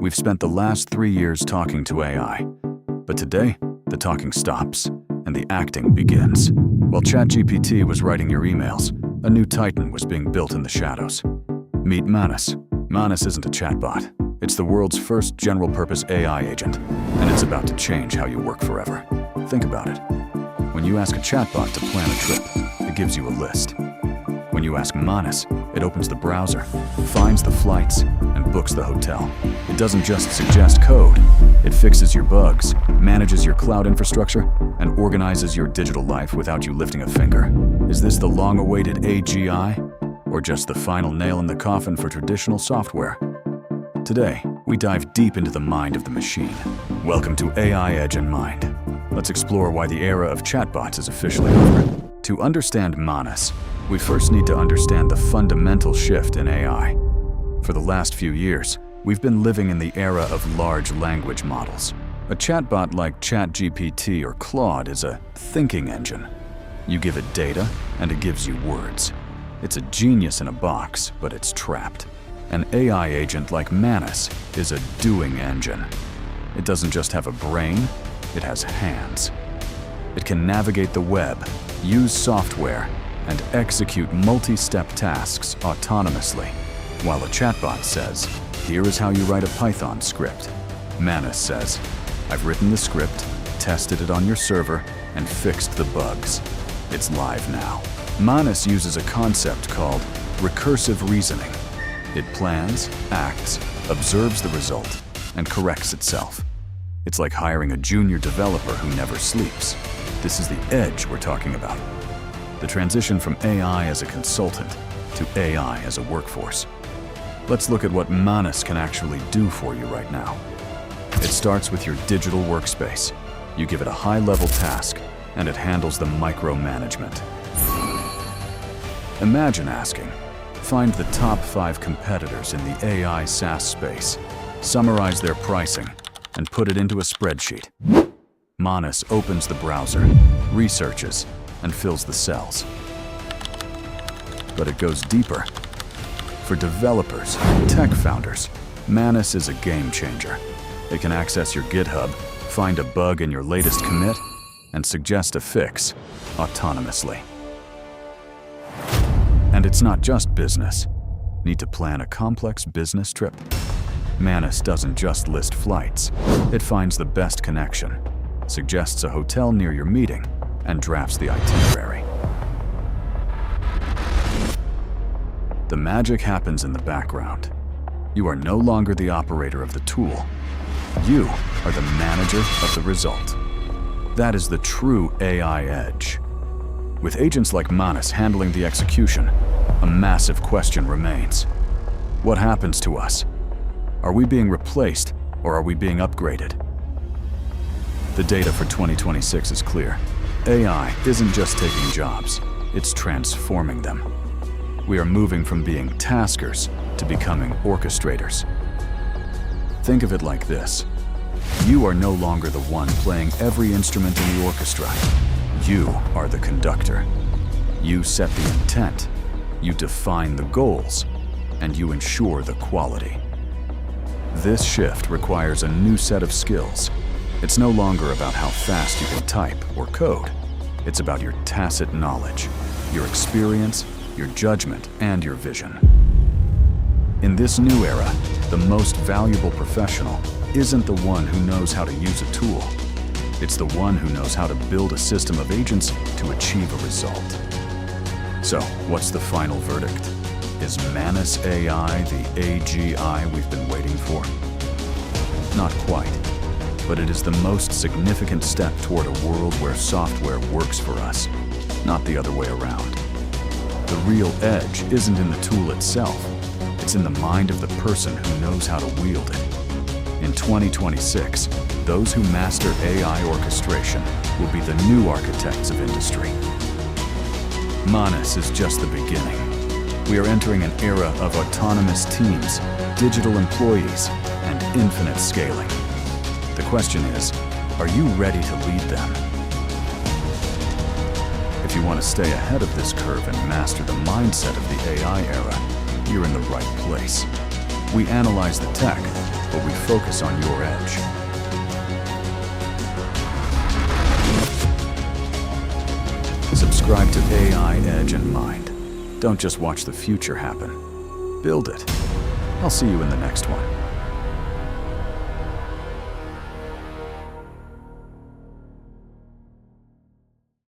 We've spent the last 3 years talking to AI, but today, the talking stops and the acting begins. While ChatGPT was writing your emails, a new titan was being built in the shadows. Meet Manus. Manus isn't a chatbot. It's the world's first general-purpose AI agent, and it's about to change how you work forever. Think about it. When you ask a chatbot to plan a trip, it gives you a list. When you ask Manus, it opens the browser, finds the flights, and books the hotel. It doesn't just suggest code. It fixes your bugs, manages your cloud infrastructure, and organizes your digital life without you lifting a finger. Is this the long-awaited AGI, or just the final nail in the coffin for traditional software? Today, we dive deep into the mind of the machine. Welcome to AI Edge and Mind. Let's explore why the era of chatbots is officially over. To understand Manus, we first need to understand the fundamental shift in AI. For the last few years, we've been living in the era of large language models. A chatbot like ChatGPT or Claude is a thinking engine. You give it data, and it gives you words. It's a genius in a box, but it's trapped. An AI agent like Manus is a doing engine. It doesn't just have a brain, it has hands. It can navigate the web, use software, and execute multi-step tasks autonomously. While a chatbot says, "Here is how you write a Python script," Manus says, "I've written the script, tested it on your server, and fixed the bugs. It's live now." Manus uses a concept called recursive reasoning. It plans, acts, observes the result, and corrects itself. It's like hiring a junior developer who never sleeps. This is the edge we're talking about. The transition from AI as a consultant to AI as a workforce. Let's look at what Manus can actually do for you right now. It starts with your digital workspace. You give it a high-level task, and it handles the micromanagement. Imagine asking, find the top 5 competitors in the AI SaaS space, summarize their pricing, and put it into a spreadsheet. Manus opens the browser, researches, and fills the cells. But it goes deeper. For developers, tech founders, Manus is a game changer. It can access your GitHub, find a bug in your latest commit, and suggest a fix autonomously. And it's not just business. Need to plan a complex business trip? Manus doesn't just list flights. It finds the best connection, suggests a hotel near your meeting, and drafts the itinerary. The magic happens in the background. You are no longer the operator of the tool. You are the manager of the result. That is the true AI edge. With agents like Manus handling the execution, a massive question remains. What happens to us? Are we being replaced, or are we being upgraded? The data for 2026 is clear. AI isn't just taking jobs, it's transforming them. We are moving from being taskers to becoming orchestrators. Think of it like this. You are no longer the one playing every instrument in the orchestra. You are the conductor. You set the intent, you define the goals, and you ensure the quality. This shift requires a new set of skills. It's no longer about how fast you can type or code. It's about your tacit knowledge, your experience, your judgment, and your vision. In this new era, the most valuable professional isn't the one who knows how to use a tool. It's the one who knows how to build a system of agents to achieve a result. So, what's the final verdict? Is Manus AI the AGI we've been waiting for? Not quite, but it is the most significant step toward a world where software works for us, not the other way around. The real edge isn't in the tool itself, it's in the mind of the person who knows how to wield it. In 2026, those who master AI orchestration will be the new architects of industry. Manus is just the beginning. We are entering an era of autonomous teams, digital employees, and infinite scaling. The question is, are you ready to lead them? If you want to stay ahead of this curve and master the mindset of the AI era, you're in the right place. We analyze the tech, but we focus on your edge. Subscribe to AI Edge and Mind. Don't just watch the future happen. Build it. I'll see you in the next one.